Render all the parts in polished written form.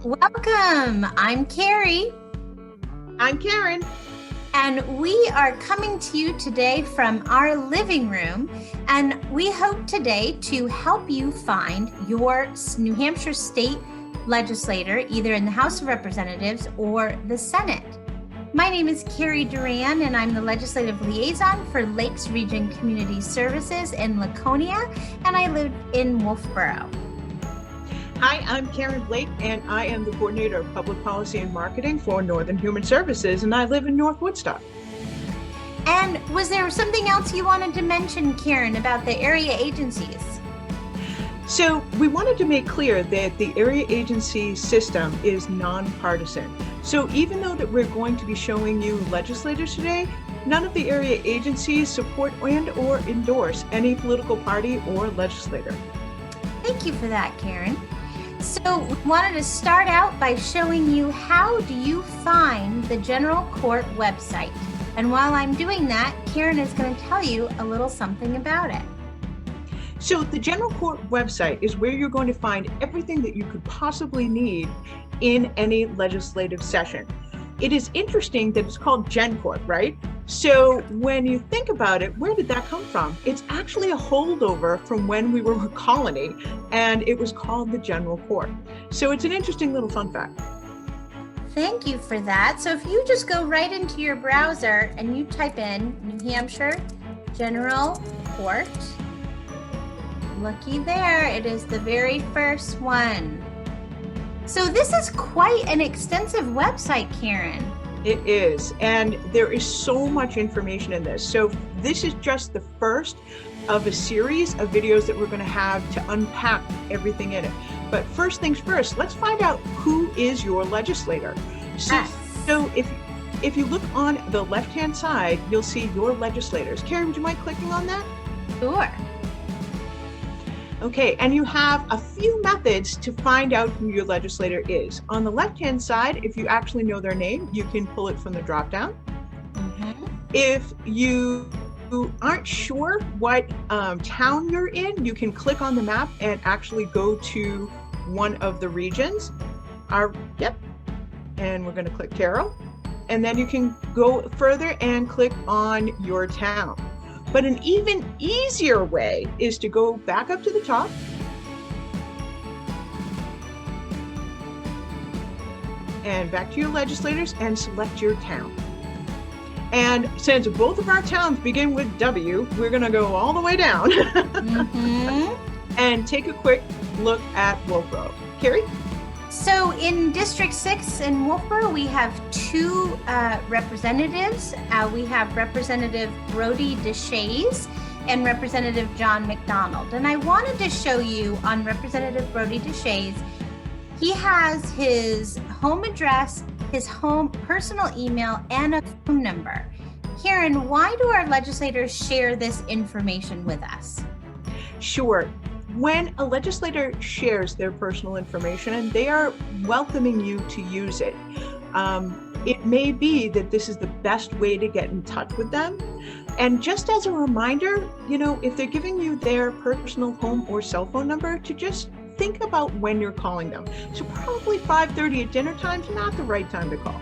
Welcome. I'm Carrie, I'm Karen. and we are coming to you today from our living room. And we hope today to help you find your New Hampshire state legislator, either in the House of Representatives or the Senate. My name is Carrie Duran, and I'm the legislative liaison for Lakes Region Community Services in Laconia, and I live in Wolfboro. Hi, I'm Karen Blake, and I am the coordinator of public policy and marketing for Northern Human Services, and I live in North Woodstock. And was there something else you wanted to mention, Karen, about the area agencies? So we wanted to make clear that the area agency system is nonpartisan. So even though that we're going to be showing you legislators today, none of the area agencies support and or endorse any political party or legislator. Thank you for that, Karen. So we wanted to start out by showing you how do you find the General Court website. And while I'm doing that, Karen is going to tell you a little something about it. So the General Court website is where you're going to find everything that you could possibly need in any legislative session. It is interesting that it's called Gen Court, right? So when you think about it, where did that come from? It's actually a holdover from when we were a colony, and it was called the General Court. So it's an interesting little fun fact. Thank you for that. So if you just go right into your browser and you type in New Hampshire General Court, looky there, it is the very first one. So this is quite an extensive website, Karen. It is, and there is so much information in this. So this is just the first of a series of videos that we're going to have to unpack everything in it. But first things first, let's find out who is your legislator. So if you look on the left-hand side, you'll see your legislators. Carrie, would you mind clicking on that? Sure. Okay, and you have a few methods to find out who your legislator is. On the left-hand side, if you actually know their name, you can pull it from the drop-down. If you aren't sure what town you're in, you can click on the map and actually go to one of the regions. And we're going to click Carroll. And then you can go further and click on your town. But an even easier way is to go back up to the top and back to your legislators and select your town. And since both of our towns begin with W, we're going to go all the way down and take a quick look at Wolfboro. Carrie? So in District 6 in Wolfboro, we have two representatives. We have Representative Brody DeShays and Representative John McDonald. And I wanted to show you on Representative Brody DeShays, he has his home address, his home personal email, and a phone number. Karen, why do our legislators share this information with us? Sure. When a legislator shares their personal information, they are welcoming you to use it. It may be that this is the best way to get in touch with them. And just as a reminder, if they're giving you their personal home or cell phone number, to just think about when you're calling them. So probably 5:30 at dinner time is not the right time to call.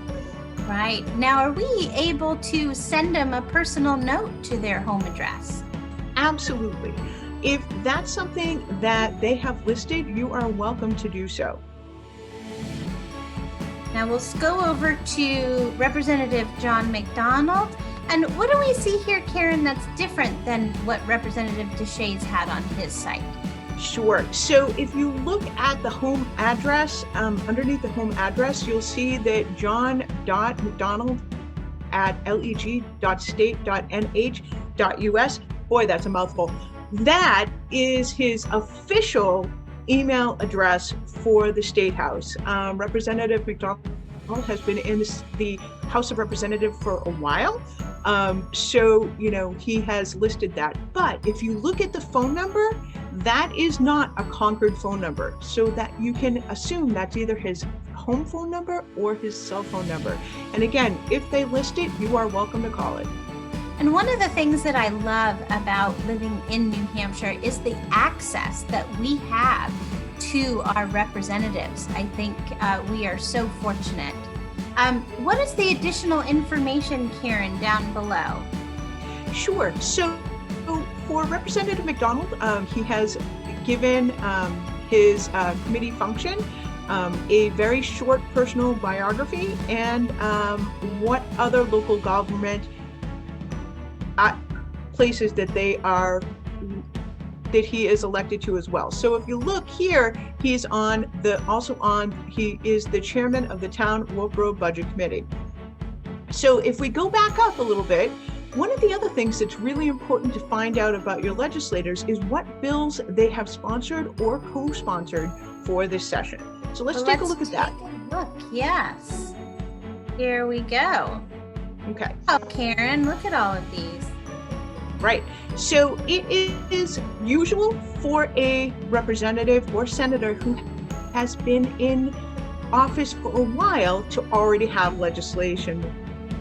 Right. Now, are we able to send them a personal note to their home address? Absolutely. If that's something that they have listed, you are welcome to do so. Now we'll go over to Representative John McDonald. And what do we see here, Karen, that's different than what Representative DeShays had on his site? Sure. So if you look at the home address, underneath the home address, you'll see that john.mcdonald@leg.state.nh.us. Boy, that's a mouthful. That is his official email address for the State House. Representative McDonald has been in the House of Representatives for a while. So he has listed that. But if you look at the phone number, that is not a Concord phone number. So that you can assume that's either his home phone number or his cell phone number. And again, if they list it, you are welcome to call it. And one of the things that I love about living in New Hampshire is the access that we have to our representatives. I think we are so fortunate. What is the additional information, Karen, down below? Sure. So for Representative McDonald, he has given his committee function a very short personal biography and what other local government places that he is elected to as well. So if you look here, he is the chairman of the town Wolfboro Budget Committee. So if we go back up a little bit, one of the other things that's really important to find out about your legislators is what bills they have sponsored or co-sponsored for this session. So let's take a look at that. Look, yes. Here we go. Okay. Oh, Karen, look at all of these. Right. So it is usual for a representative or senator who has been in office for a while to already have legislation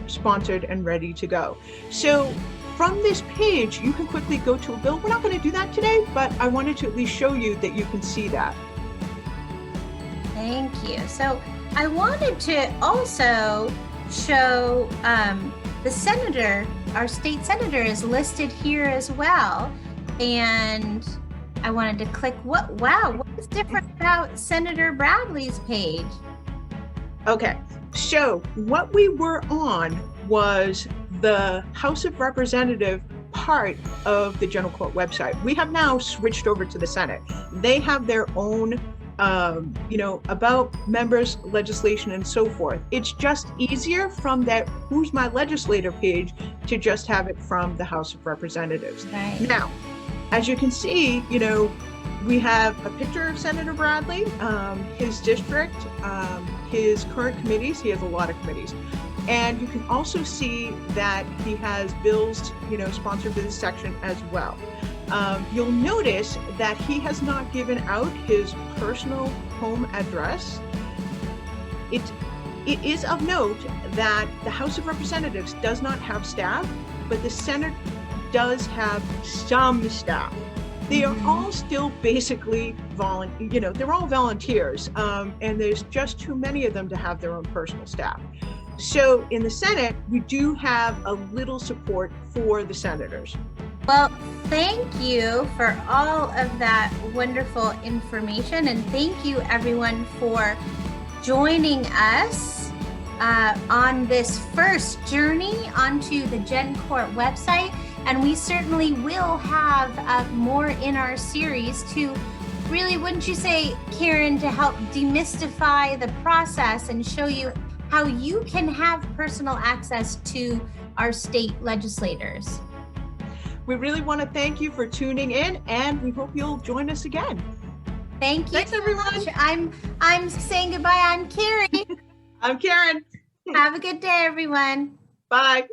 sponsored and ready to go. So from this page, you can quickly go to a bill. We're not going to do that today, but I wanted to at least show you that you can see that. Thank you. So I wanted to also show the senator, our state senator is listed here as well. And I wanted to click what is different about Senator Bradley's page? Okay, so what we were on was the House of Representatives part of the General Court website. We have now switched over to the Senate. They have their own about members, legislation, and so forth. It's just easier from that Who's My Legislator page to just have it from the House of Representatives. Right. Now, as you can see, we have a picture of Senator Bradley, his district, his current committees. He has a lot of committees. And you can also see that he has bills, sponsored for this section as well. You'll notice that he has not given out his personal home address. It is of note that the House of Representatives does not have staff, but the Senate does have some staff. They are all still basically they're all volunteers, and there's just too many of them to have their own personal staff. So in the Senate, we do have a little support for the senators. Well, thank you for all of that wonderful information, and thank you everyone for joining us on this first journey onto the Gen Court website. And we certainly will have more in our series to really, wouldn't you say, Karen, to help demystify the process and show you how you can have personal access to our state legislators. We really want to thank you for tuning in, and we hope you'll join us again. Thank you. Thanks, everyone. I'm saying goodbye. I'm Carrie. I'm Karen. Have a good day, everyone. Bye.